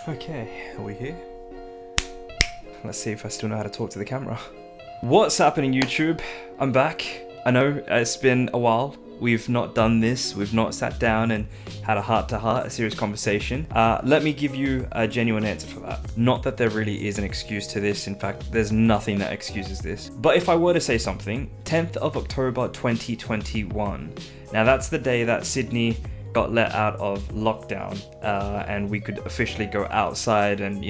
Okay, are we here? Let's see if I still know how to talk to the camera. What's happening, YouTube? I'm back. I know it's been a while. We've not done this. We've not sat down and had a heart-to-heart, a serious conversation. Let me give you a genuine answer for that. Not that there really is an excuse to this. In fact, there's nothing that excuses this. But if I were to say something, 10th of October 2021. Now that's the day that Sydney got let out of lockdown and we could officially go outside and,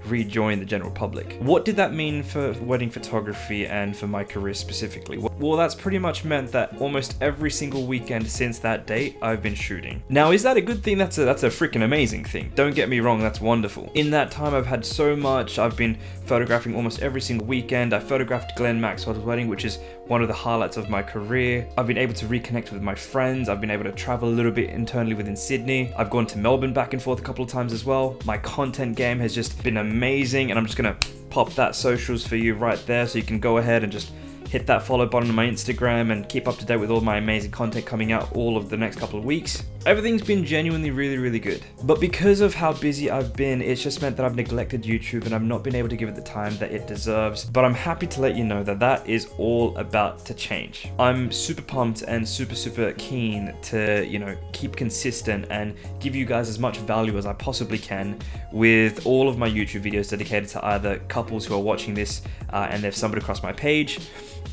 rejoin the general public. What did that mean for wedding photography and for my career specifically? Well, that's pretty much meant that almost every single weekend since that date, I've been shooting. Now, is that a good thing? That's a freaking amazing thing. Don't get me wrong, that's wonderful. In that time, I've had so much. I've been photographing almost every single weekend. I photographed Glenn Maxwell's wedding, which is one of the highlights of my career. I've been able to reconnect with my friends. I've been able to travel a little bit internally within Sydney. I've gone to Melbourne back and forth a couple of times as well. My content game has just been amazing, and I'm just gonna pop that socials for you right there so you can go ahead and just hit that follow button on my Instagram and keep up to date with all my amazing content coming out all of the next couple of weeks. Everything's been genuinely really good. But because of how busy I've been, it's just meant that I've neglected YouTube and I've not been able to give it the time that it deserves. But I'm happy to let you know that that is all about to change. I'm super pumped and super keen to, keep consistent and give you guys as much value as I possibly can with all of my YouTube videos dedicated to either couples who are watching this and they've stumbled across my page,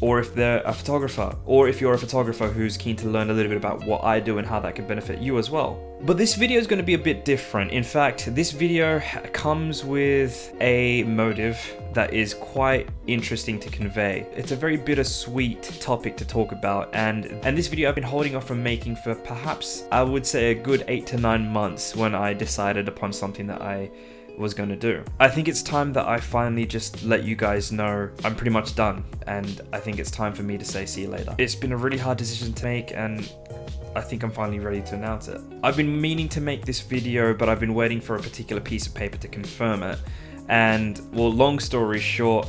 or if they're a photographer, or if you're a photographer who's keen to learn a little bit about what I do and how that can benefit you as well. But this video is going to be a bit different. In fact, this video comes with a motive that is quite interesting to convey. It's a very bittersweet topic to talk about, and this video I've been holding off from making for perhaps, I would say, a good 8 to 9 months when I decided upon something that I was going to do. I think it's time that I finally just let you guys know I'm pretty much done, and I think it's time for me to say see you later. It's been a really hard decision to make, and I think I'm finally ready to announce it. I've been meaning to make this video, but I've been waiting for a particular piece of paper to confirm it, and well, long story short,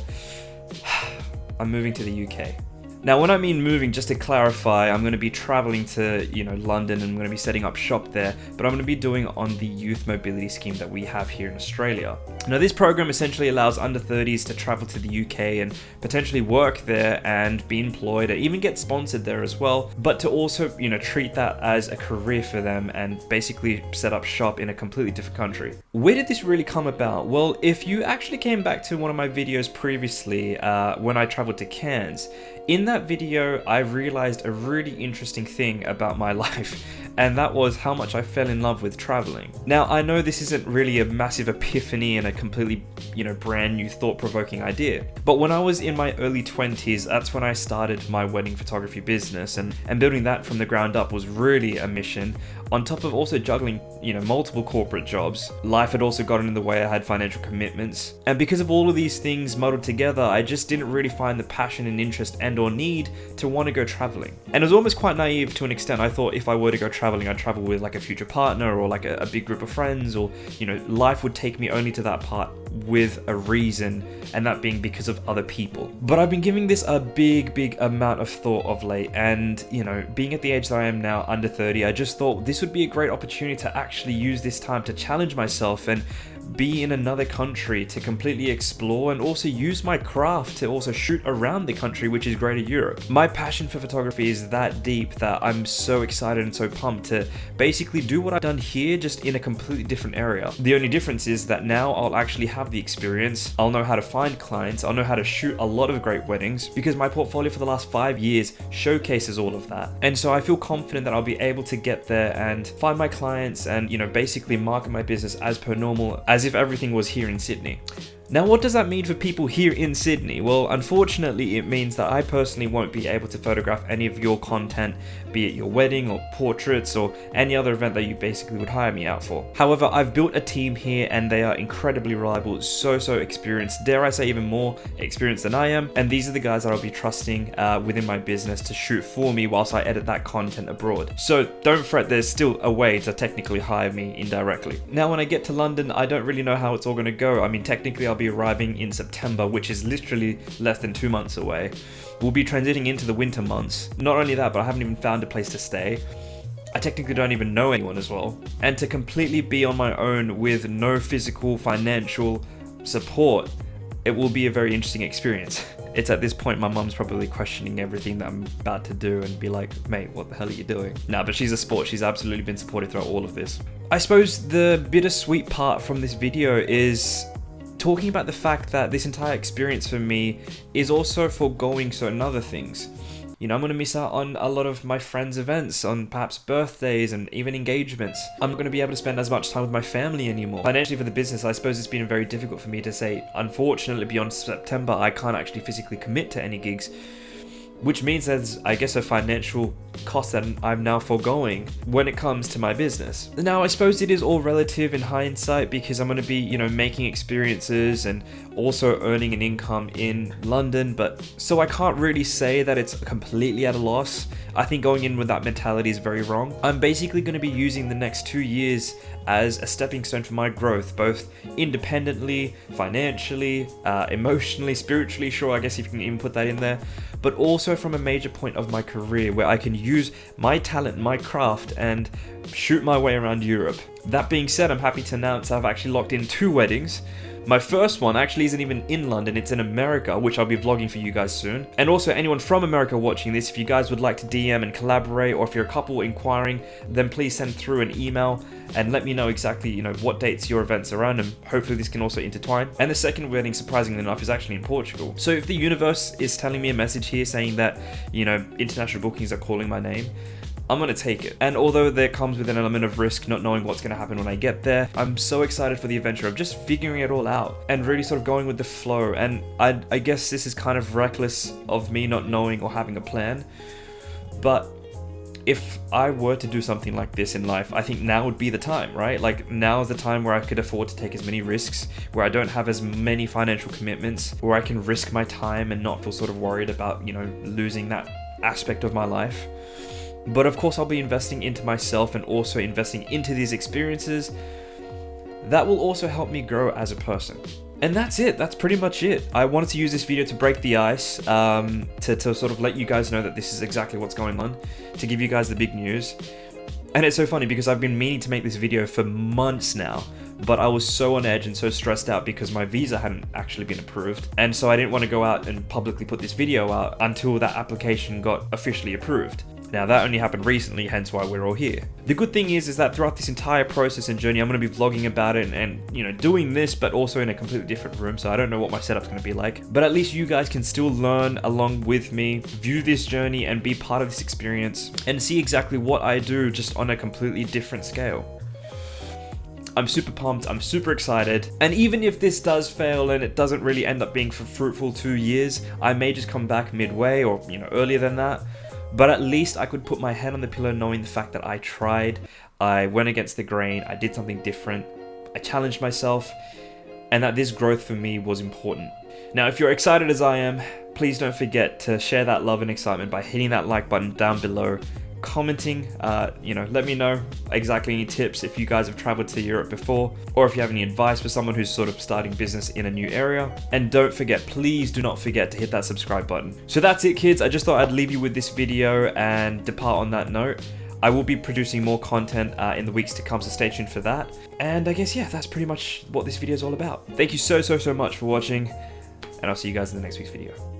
I'm moving to the UK. Now, when I mean moving, just to clarify, I'm going to be traveling to, London, and I'm going to be setting up shop there, but I'm going to be doing it on the youth mobility scheme that we have here in Australia. Now, this program essentially allows under 30s to travel to the UK and potentially work there and be employed or even get sponsored there as well, but to also, treat that as a career for them and basically set up shop in a completely different country. Where did this really come about? Well, if you actually came back to one of my videos previously, when I traveled to Cairns, in that video, I realized a really interesting thing about my life, and that was how much I fell in love with traveling. Now, I know this isn't really a massive epiphany and a completely, brand new thought-provoking idea, but when I was in my early 20s, that's when I started my wedding photography business, and building that from the ground up was really a mission. On top of also juggling, multiple corporate jobs, life had also gotten in the way. I had financial commitments. And because of all of these things muddled together, I just didn't really find the passion and interest and or need to want to go traveling. And it was almost quite naive to an extent. I thought if I were to go traveling, I'd travel with like a future partner or like a big group of friends, or, life would take me only to that part with a reason, and that being because of other people. But I've been giving this a big amount of thought of late, and being at the age that I am now, under 30, I just thought this would be a great opportunity to actually use this time to challenge myself and be in another country to completely explore, and also use my craft to also shoot around the country, which is Greater Europe. My passion for photography is that deep that I'm so excited and so pumped to basically do what I've done here, just in a completely different area. The only difference is that now I'll actually have the experience. I'll know how to find clients. I'll know how to shoot a lot of great weddings, because my portfolio for the last 5 years showcases all of that. And so I feel confident that I'll be able to get there and find my clients and, basically market my business as per normal, as if everything was here in Sydney. Now, what does that mean for people here in Sydney? Well, unfortunately, it means that I personally won't be able to photograph any of your content, be it your wedding or portraits or any other event that you basically would hire me out for. However, I've built a team here, and they are incredibly reliable, so experienced, dare I say even more experienced than I am, and these are the guys that I'll be trusting within my business to shoot for me whilst I edit that content abroad. So don't fret, there's still a way to technically hire me indirectly. Now, when I get to London, I don't really know how it's all going to go. I mean, technically I'll be arriving in September, which is literally less than 2 months away. We'll be transiting into the winter months. Not only that, but I haven't even found a place to stay. I technically don't even know anyone as well. And to completely be on my own with no physical, financial support, it will be a very interesting experience. It's at this point my mum's probably questioning everything that I'm about to do and be like, mate, what the hell are you doing? Nah, but she's a sport. She's absolutely been supportive throughout all of this. I suppose the bittersweet part from this video is talking about the fact that this entire experience for me is also foregoing certain other things. You know, I'm going to miss out on a lot of my friends' events, on perhaps birthdays and even engagements. I'm not going to be able to spend as much time with my family anymore. Financially for the business, I suppose it's been very difficult for me to say, unfortunately, beyond September, I can't actually physically commit to any gigs, which means there's, I guess, a financial cost that I'm now foregoing when it comes to my business. Now, I suppose it is all relative in hindsight because I'm going to be, you know, making experiences and also earning an income in London, but so I can't really say that it's completely at a loss. I think going in with that mentality is very wrong. I'm basically going to be using the next 2 years as a stepping stone for my growth, both independently, financially, emotionally, spiritually, sure, I guess if you can even put that in there, but also from a major point of my career where I can use my talent, my craft, and shoot my way around Europe. That being said, I'm happy to announce I've actually locked in 2 weddings. My first one actually isn't even in London, it's in America, which I'll be vlogging for you guys soon. And also anyone from America watching this, if you guys would like to DM and collaborate, or if you're a couple inquiring, then please send through an email and let me know exactly, you know, what dates your events are on, and hopefully this can also intertwine. And the second wedding, surprisingly enough, is actually in Portugal. So if the universe is telling me a message here saying that, you know, international bookings are calling my name, I'm gonna take it. And although there comes with an element of risk, not knowing what's gonna happen when I get there, I'm so excited for the adventure of just figuring it all out and really sort of going with the flow. And I guess this is kind of reckless of me not knowing or having a plan, but if I were to do something like this in life, I think now would be the time, right? Like, now is the time where I could afford to take as many risks, where I don't have as many financial commitments, where I can risk my time and not feel sort of worried about, you know, losing that aspect of my life. But of course, I'll be investing into myself and also investing into these experiences that will also help me grow as a person. And that's it. That's pretty much it. I wanted to use this video to break the ice, to sort of let you guys know that this is exactly what's going on, to give you guys the big news. And it's so funny because I've been meaning to make this video for months now, but I was so on edge and so stressed out because my visa hadn't actually been approved. And so I didn't want to go out and publicly put this video out until that application got officially approved. Now that only happened recently, hence why we're all here. The good thing is that throughout this entire process and journey, I'm going to be vlogging about it and you know, doing this, but also in a completely different room. So I don't know what my setup's going to be like, but at least you guys can still learn along with me, view this journey and be part of this experience and see exactly what I do just on a completely different scale. I'm super pumped, I'm super excited, and even if this does fail and it doesn't really end up being for fruitful 2 years, I may just come back midway or, you know, earlier than that. But at least I could put my head on the pillow knowing the fact that I tried, I went against the grain, I did something different, I challenged myself, and that this growth for me was important. Now, if you're excited as I am, please don't forget to share that love and excitement by hitting that like button down below, commenting, you know, let me know exactly any tips if you guys have traveled to Europe before, or if you have any advice for someone who's sort of starting business in a new area. And don't forget, please do not forget to hit that subscribe button. So that's it, kids. I just thought I'd leave you with this video and depart on that note. I will be producing more content in the weeks to come, so stay tuned for that. And I guess, yeah, that's pretty much what this video is all about. Thank you so much for watching, and I'll see you guys in the next week's video.